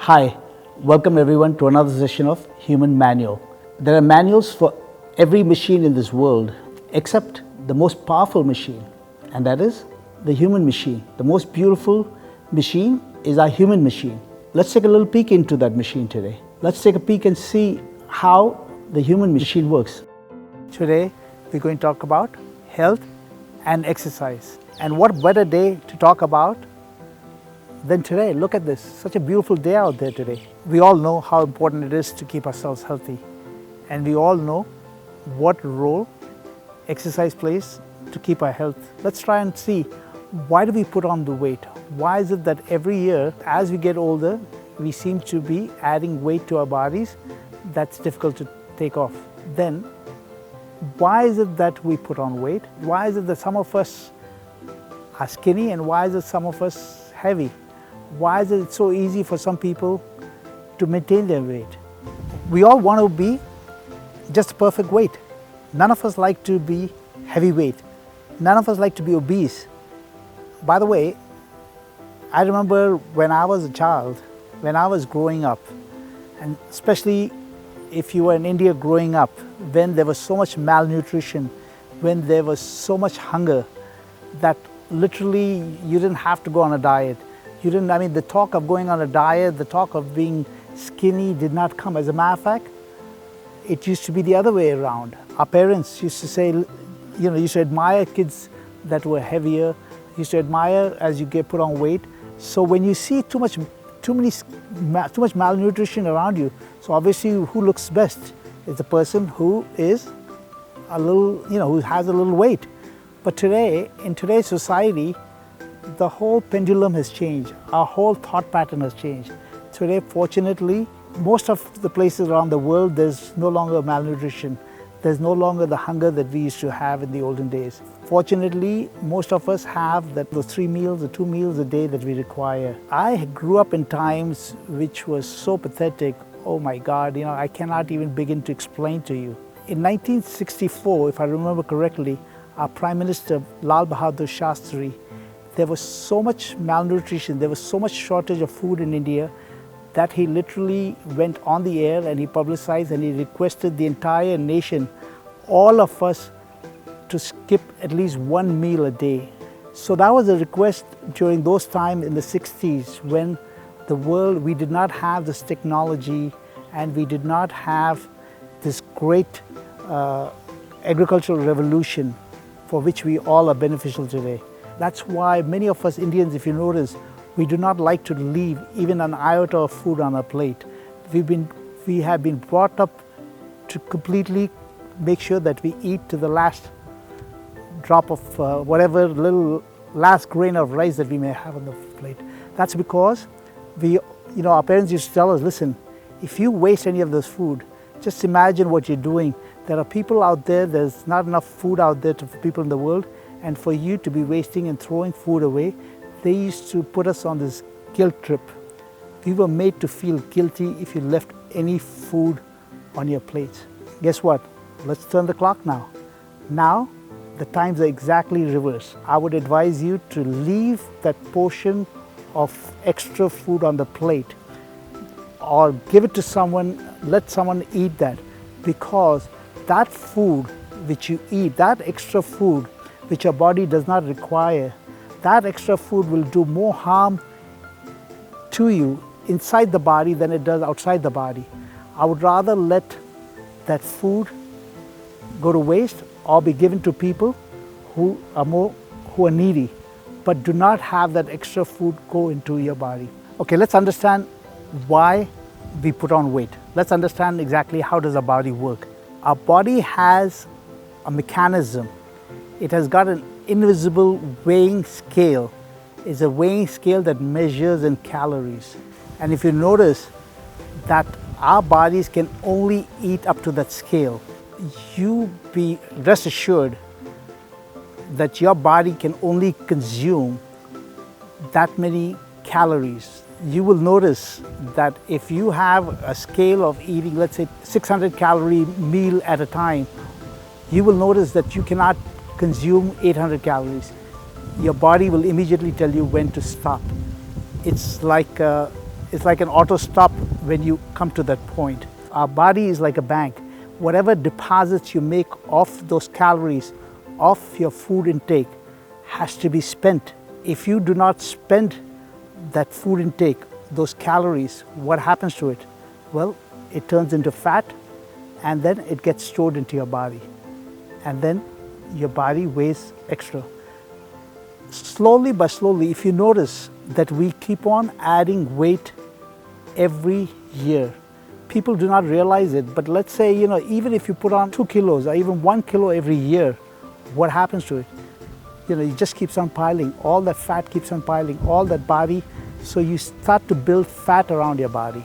Hi, welcome everyone to another session of Human Manual. There are manuals for every machine in this world except the most powerful machine, and that is the human machine. The most beautiful machine is our human machine. Let's take a little peek into that machine today. Let's take a peek and see how the human machine works. Today we're going to talk about health and exercise. And what better day to talk about than today? Look at this, such a beautiful day out there today. We all know how important it is to keep ourselves healthy, and we all know what role exercise plays to keep our health. Let's try and see, why do we put on the weight? Why is it that every year as we get older we seem to be adding weight to our bodies that's difficult to take off? Then why is it that we put on weight? Why is it that some of us are skinny and why is it some of us heavy? Why is it so easy for some people to maintain their weight? We all want to be just a perfect weight. None of us like to be heavyweight. None of us like to be obese. By the way, I remember when I was a child, when I was growing up, and especially if you were in India growing up, when there was so much malnutrition, when there was so much hunger, that literally you didn't have to go on a diet. The talk of going on a diet, the talk of being skinny did not come. As a matter of fact, it used to be the other way around. Our parents used to say, used to admire kids that were heavier, used to admire as you get put on weight. So when you see too much malnutrition around you, so obviously who looks best is the person who is a little, who has a little weight. But today, in today's society, the whole pendulum has changed. Our whole thought pattern has changed. Today, fortunately, most of the places around the world, there's no longer malnutrition. There's no longer the hunger that we used to have in the olden days. Fortunately, most of us have those 3 meals or 2 meals a day that we require. I grew up in times which was so pathetic. Oh my God, I cannot even begin to explain to you. In 1964, if I remember correctly, our Prime Minister, Lal Bahadur Shastri, there was so much malnutrition, there was so much shortage of food in India that he literally went on the air and he publicized and he requested the entire nation, all of us, to skip at least 1 meal a day. So that was a request during those times in the 60s when the world, we did not have this technology and we did not have this great agricultural revolution for which we all are beneficial today. That's why many of us Indians, if you notice, we do not like to leave even an iota of food on our plate. We have been brought up to completely make sure that we eat to the last drop of whatever little last grain of rice that we may have on the plate. That's because our parents used to tell us, listen, if you waste any of this food, just imagine what you're doing. There are people out there, there's not enough food out there for people in the world, and for you to be wasting and throwing food away, they used to put us on this guilt trip. We were made to feel guilty if you left any food on your plates. Guess what? Let's turn the clock now. Now, the times are exactly reversed. I would advise you to leave that portion of extra food on the plate or give it to someone, let someone eat that, because that food which you eat, that extra food which your body does not require, that extra food will do more harm to you inside the body than it does outside the body. I would rather let that food go to waste or be given to people who are needy, but do not have that extra food go into your body. Okay, let's understand why we put on weight. Let's understand exactly how does our body work. Our body has a mechanism. It has got an invisible weighing scale. It's a weighing scale that measures in calories. And if you notice that our bodies can only eat up to that scale, you be rest assured that your body can only consume that many calories. You will notice that if you have a scale of eating, let's say 600 calorie meal at a time, you will notice that you cannot consume 800 calories. Your body will immediately tell you when to stop. It's like It's like an auto stop when you come to that point. Our body is like a bank. Whatever deposits you make of those calories, of your food intake, has to be spent. If you do not spend that food intake, those calories, what happens to it? Well, it turns into fat, and then it gets stored into your body. And then your body weighs extra. Slowly but slowly, if you notice that we keep on adding weight every year. People do not realize it, but let's say, even if you put on 2 kilos or even 1 kilo every year, what happens to it? It just keeps on piling. All that fat keeps on piling, all that body. So you start to build fat around your body.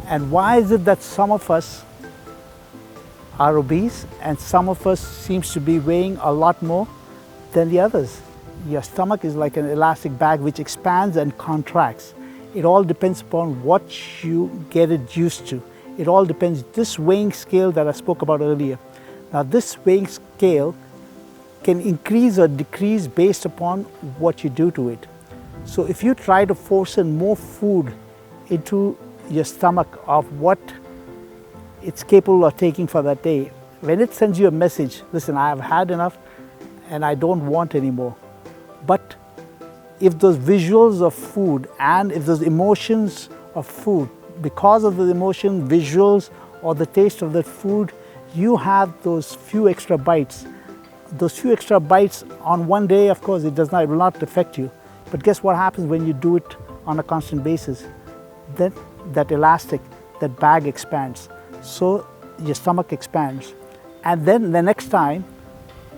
And why is it that some of us are obese and some of us seems to be weighing a lot more than the others? Your stomach is like an elastic bag which expands and contracts. It all depends upon what you get it used to. It all depends. This weighing scale that I spoke about earlier. Now this weighing scale can increase or decrease based upon what you do to it. So if you try to force in more food into your stomach of what it's capable of taking for that day, when it sends you a message, listen, I have had enough and I don't want any more. But if those visuals of food and if those emotions of food, because of the emotion, visuals, or the taste of that food, you have those few extra bites. Those few extra bites on one day, of course, it will not affect you. But guess what happens when you do it on a constant basis? Then that elastic, that bag expands. So your stomach expands. And then the next time,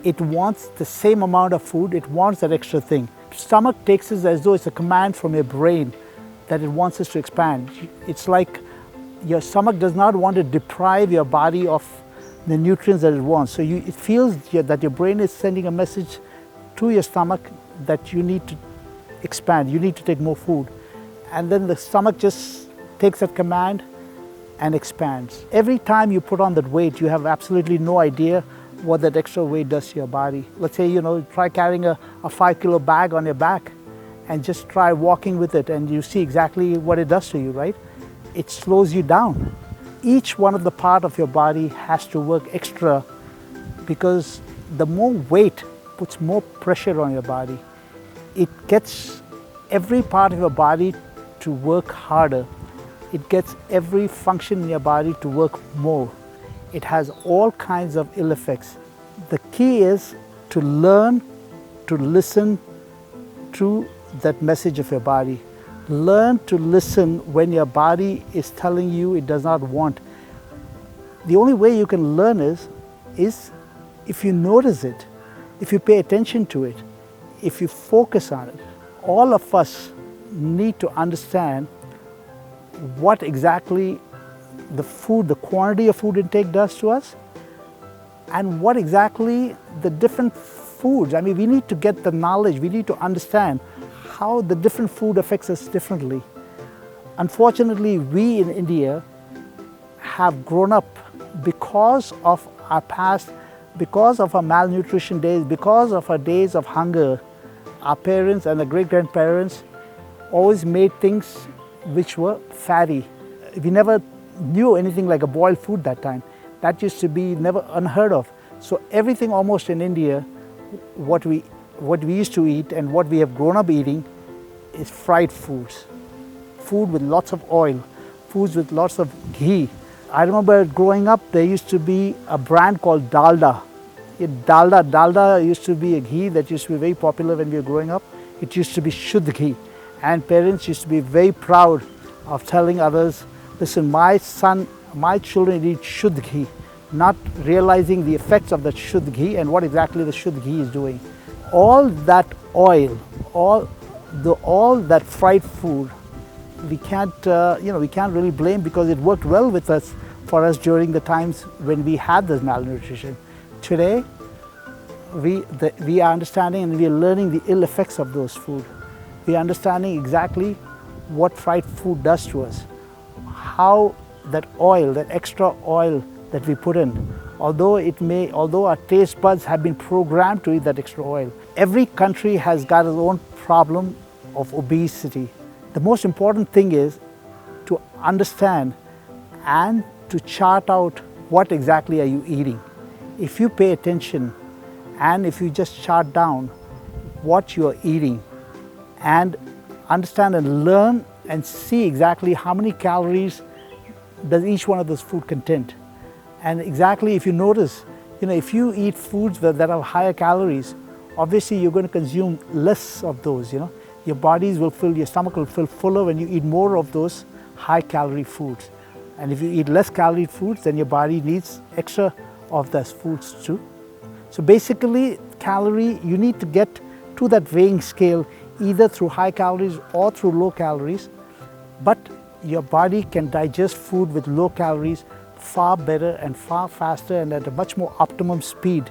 it wants the same amount of food, it wants that extra thing. Stomach takes it as though it's a command from your brain that it wants us to expand. It's like your stomach does not want to deprive your body of the nutrients that it wants. So it feels that your brain is sending a message to your stomach that you need to expand, you need to take more food. And then the stomach just takes that command and expands. Every time you put on that weight, you have absolutely no idea what that extra weight does to your body. Let's say, try carrying a 5 kilo bag on your back and just try walking with it and you see exactly what it does to you, right? It slows you down. Each one of the part of your body has to work extra because the more weight puts more pressure on your body. It gets every part of your body to work harder. It gets every function in your body to work more. It has all kinds of ill effects. The key is to learn to listen to that message of your body. Learn to listen when your body is telling you it does not want. The only way you can learn is if you notice it, if you pay attention to it, if you focus on it. All of us need to understand what exactly the quantity of food intake does to us and what exactly the different foods. I mean, we need to get the knowledge, we need to understand how the different food affects us differently. Unfortunately, we in India have grown up because of our past, because of our malnutrition days, because of our days of hunger. Our parents and the great-grandparents always made things which were fatty. We never knew anything like a boiled food that time. That used to be never unheard of. So everything almost in India, what we used to eat and what we have grown up eating is fried foods. Food with lots of oil, foods with lots of ghee. I remember growing up, there used to be a brand called Dalda. Dalda used to be a ghee that used to be very popular when we were growing up. It used to be Shuddh ghee. And parents used to be very proud of telling others, listen, my children eat Shuddh ghee, not realizing the effects of that Shuddh ghee and what exactly the Shuddh ghee is doing. All that oil, all that fried food, we can't really blame because it worked well for us during the times when we had this malnutrition. Today, we are understanding and we are learning the ill effects of those food. We are understanding exactly what fried food does to us, how that oil, that extra oil that we put in, although our taste buds have been programmed to eat that extra oil. Every country has got its own problem of obesity. The most important thing is to understand and to chart out what exactly are you eating. If you pay attention and if you just chart down what you are eating and understand and learn and see exactly how many calories does each one of those food contain. And exactly if you notice, if you eat foods that have higher calories, obviously you're going to consume less of those, Your bodies will fill, your stomach will fill fuller when you eat more of those high calorie foods. And if you eat less calorie foods, then your body needs extra of those foods too. So basically, you need to get to that weighing scale either through high calories or through low calories. But your body can digest food with low calories far better and far faster and at a much more optimum speed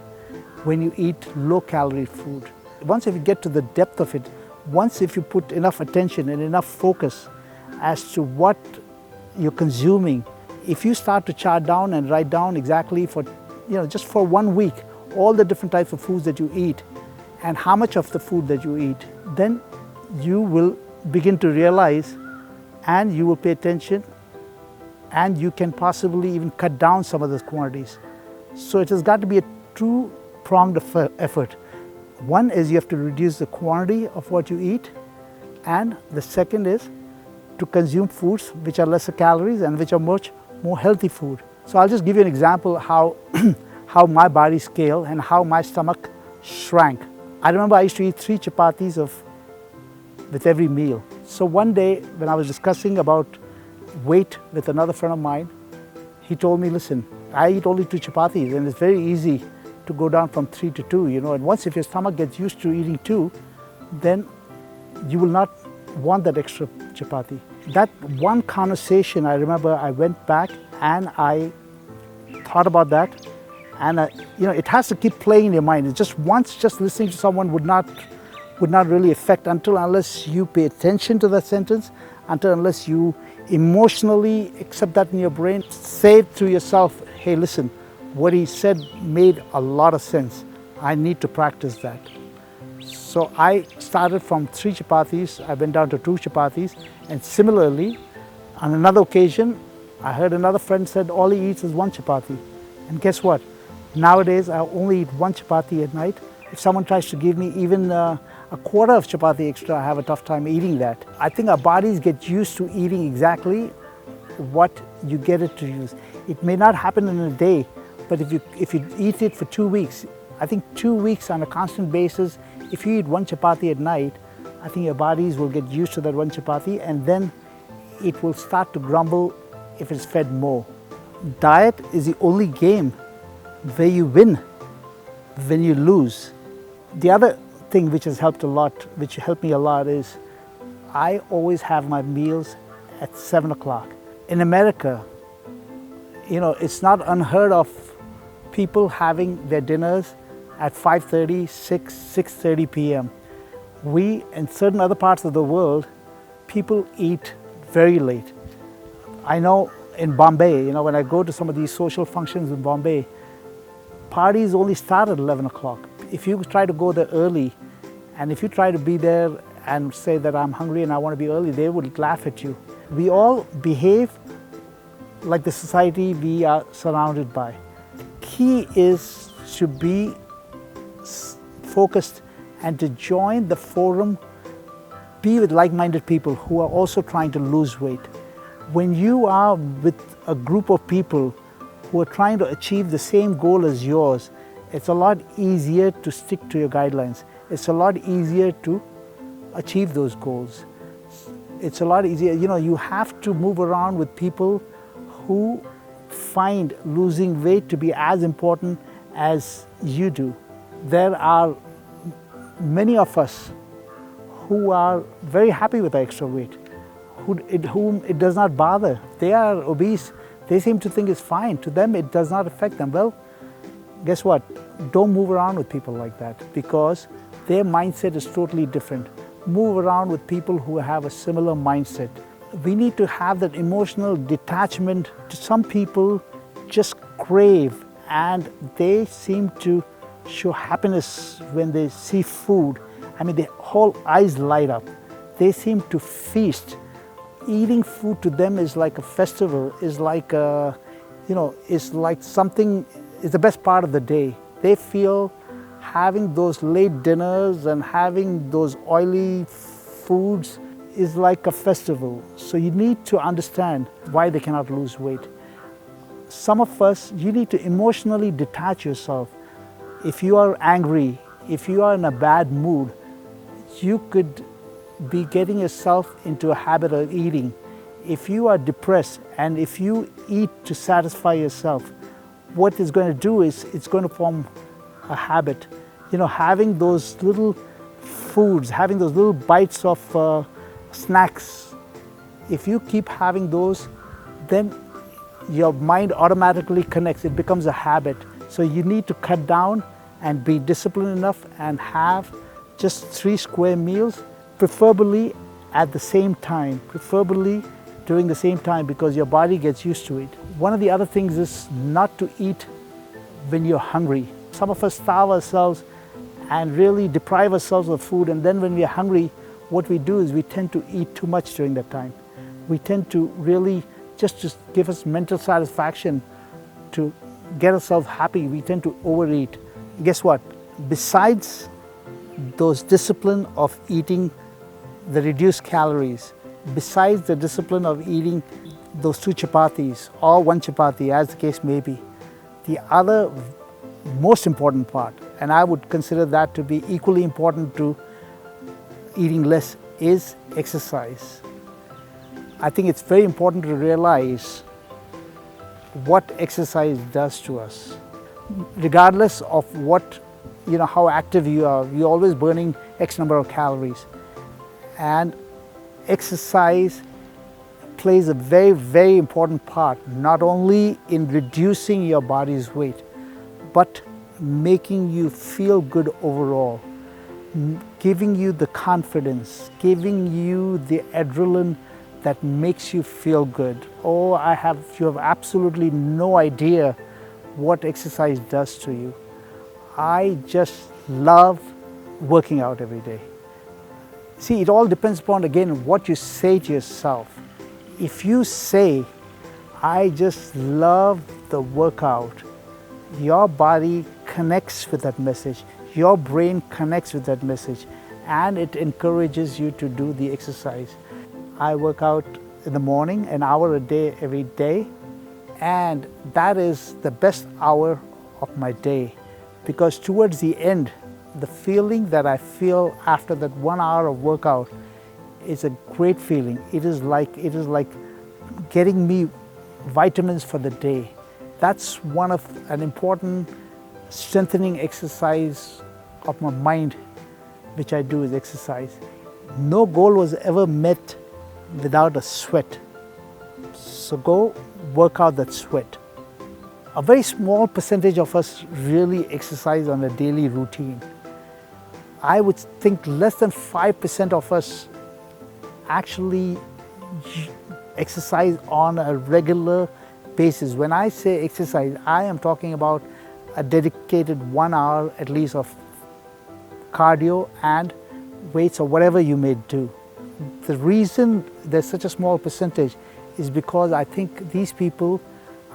when you eat low calorie food. Once if you get to the depth of it, once if you put enough attention and enough focus as to what you're consuming, if you start to chart down and write down exactly for, just for 1 week, all the different types of foods that you eat and how much of the food that you eat, then you will begin to realize and you will pay attention and you can possibly even cut down some of those quantities. So it has got to be a two-pronged effort. One is you have to reduce the quantity of what you eat, and the second is to consume foods which are lesser calories and which are much more healthy food. So I'll just give you an example how my body scale and how my stomach shrank. I remember I used to eat 3 chapatis with every meal. So one day when I was discussing about weight with another friend of mine, he told me, listen, I eat only 2 chapatis and it's very easy to go down from 3 to 2, and once if your stomach gets used to eating 2, then you will not want that extra chapati. That one conversation, I remember I went back and I thought about that, and it has to keep playing in your mind. It's just once just listening to someone would not really affect unless you pay attention to that sentence, unless you emotionally accept that in your brain, say it to yourself, hey, listen, what he said made a lot of sense. I need to practice that. So I started from 3 chapatis, I went down to 2 chapatis, and similarly, on another occasion, I heard another friend said all he eats is 1 chapati. And guess what? Nowadays, I only eat 1 chapati at night. If someone tries to give me even a quarter of chapati extra, I have a tough time eating that. I think our bodies get used to eating exactly what you get it to use. It may not happen in a day, but if you eat it for 2 weeks, I think 2 weeks on a constant basis, if you eat 1 chapati at night, I think your bodies will get used to that 1 chapati, and then it will start to grumble if it's fed more. Diet is the only game where you win when you lose. The other thing which has helped me a lot is I always have my meals at 7 o'clock. In America, it's not unheard of people having their dinners at 5:30, 6:30 p.m. In certain other parts of the world, people eat very late. I know in Bombay, when I go to some of these social functions in Bombay, parties only start at 11 o'clock. If you try to go there early, and if you try to be there and say that I'm hungry and I want to be early, they would laugh at you. We all behave like the society we are surrounded by. The key is to be focused and to join the forum, be with like-minded people who are also trying to lose weight. When you are with a group of people who are trying to achieve the same goal as yours, it's a lot easier to stick to your guidelines. It's a lot easier to achieve those goals. It's a lot easier. You have to move around with people who find losing weight to be as important as you do. There are many of us who are very happy with their extra weight, whom it does not bother. They are obese. They seem to think it's fine. To them, it does not affect them. Well, guess what? Don't move around with people like that, because their mindset is totally different. Move around with people who have a similar mindset. We need to have that emotional detachment. Some people just crave, and they seem to show happiness when they see food. I mean, their whole eyes light up. They seem to feast. Eating food to them is like a festival, is like a, is like something, is the best part of the day. They feel having those late dinners and having those oily foods is like a festival. So you need to understand why they cannot lose weight. Some of us, you need to emotionally detach yourself. If you are angry, if you are in a bad mood, you could be getting yourself into a habit of eating. If you are depressed and if you eat to satisfy yourself, what it's going to do is it's going to form a habit. Having those little foods, having those little bites of snacks, if you keep having those, then your mind automatically connects. It becomes a habit. So you need to cut down and be disciplined enough and have just 3 square meals, preferably at the same time, preferably during the same time, because your body gets used to it. One of the other things is not to eat when you're hungry. Some of us starve ourselves and really deprive ourselves of food, and then when we are hungry, what we do is we tend to eat too much during that time. We tend to really just give us mental satisfaction, to get ourselves happy, we tend to overeat. Guess what? Besides those discipline of eating the reduced calories, besides the discipline of eating those 2 chapatis or 1 chapati, as the case may be, the other most important part, and I would consider that to be equally important to eating less, is exercise. I think it's very important to realize what exercise does to us. Regardless of how active you are, you're always burning X number of calories. And exercise plays a very, very important part, not only in reducing your body's weight, but making you feel good overall, giving you the confidence, giving you the adrenaline that makes you feel good. Oh, you have absolutely no idea what exercise does to you. I just love working out every day. See, it all depends upon, again, what you say to yourself. If you say, I just love the workout, your body connects with that message, your brain connects with that message, and it encourages you to do the exercise. I work out in the morning, an hour a day, every day, and that is the best hour of my day, because towards the end, the feeling that I feel after that 1 hour of workout is a great feeling. It is like getting me vitamins for the day. That's one of an important strengthening exercise of my mind, which I do, is exercise. No goal was ever met without a sweat. So go work out that sweat. A very small percentage of us really exercise on a daily routine. I would think less than 5% of us actually exercise on a regular basis. When I say exercise, I am talking about a dedicated 1 hour at least of cardio and weights or whatever you may do. The reason there's such a small percentage is because I think these people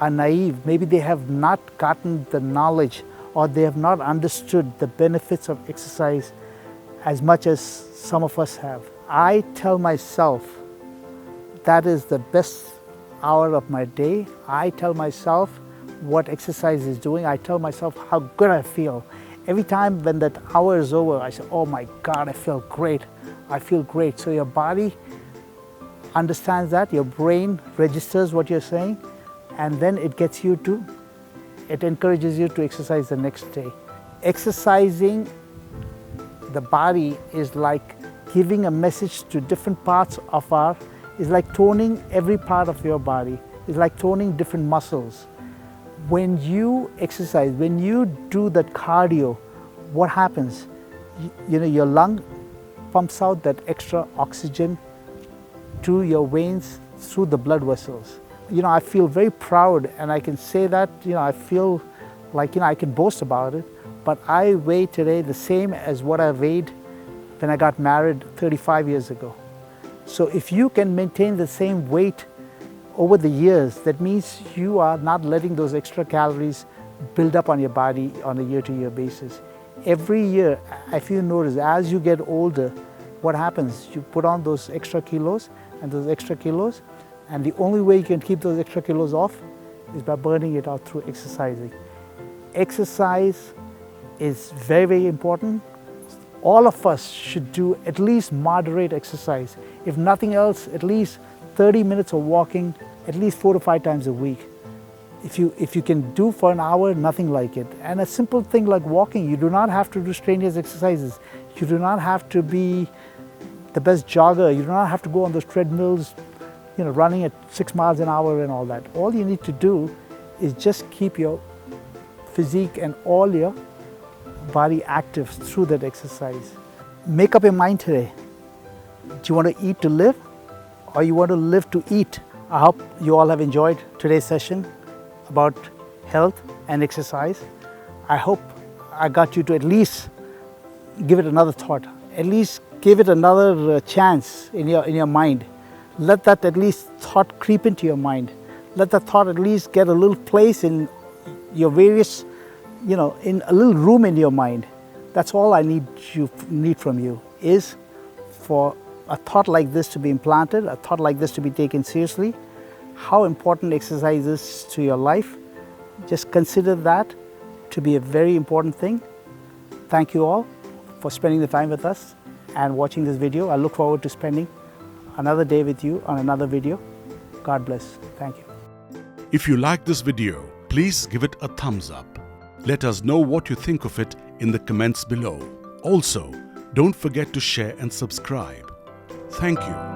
are naive. Maybe they have not gotten the knowledge, or they have not understood the benefits of exercise as much as some of us have. I tell myself that is the best hour of my day. I tell myself what exercise is doing. I tell myself how good I feel. Every time when that hour is over, I say, oh my God, I feel great. I feel great. So your body understands that, your brain registers what you're saying, and then it encourages you to exercise the next day. Exercising the body is like giving a message to different parts of is like toning every part of your body. It's like toning different muscles. When you exercise, when you do that cardio, what happens? Your lung pumps out that extra oxygen to your veins through the blood vessels. I feel very proud, and I can say that, I feel like, I can boast about it, but I weigh today the same as what I weighed when I got married 35 years ago. So if you can maintain the same weight over the years, that means you are not letting those extra calories build up on your body on a year-to-year basis. Every year, if you notice, as you get older, what happens? You put on those extra kilos, and the only way you can keep those extra kilos off is by burning it out through exercising. Exercise is very, very important. All of us should do at least moderate exercise. If nothing else, at least 30 minutes of walking, at least 4 to 5 times a week. If you can do for an hour, nothing like it. And a simple thing like walking, you do not have to do strenuous exercises. You do not have to be the best jogger. You do not have to go on those treadmills, running at 6 miles an hour and all that. All you need to do is just keep your physique and all your body active through that exercise. Make up your mind today. Do you want to eat to live, or you want to live to eat? I hope you all have enjoyed today's session about health and exercise. I hope I got you to at least give it another thought, at least give it another chance in your mind. Let that at least thought creep into your mind. Let that thought at least get a little place in your various, in a little room in your mind. That's all I need from you, is for a thought like this to be implanted, a thought like this to be taken seriously. How important exercise is to your life. Just consider that to be a very important thing. Thank you all for spending the time with us and watching this video. I look forward to spending another day with you on another video. God bless. Thank you. If you like this video, please give it a thumbs up. Let us know what you think of it in the comments below. Also, don't forget to share and subscribe. Thank you.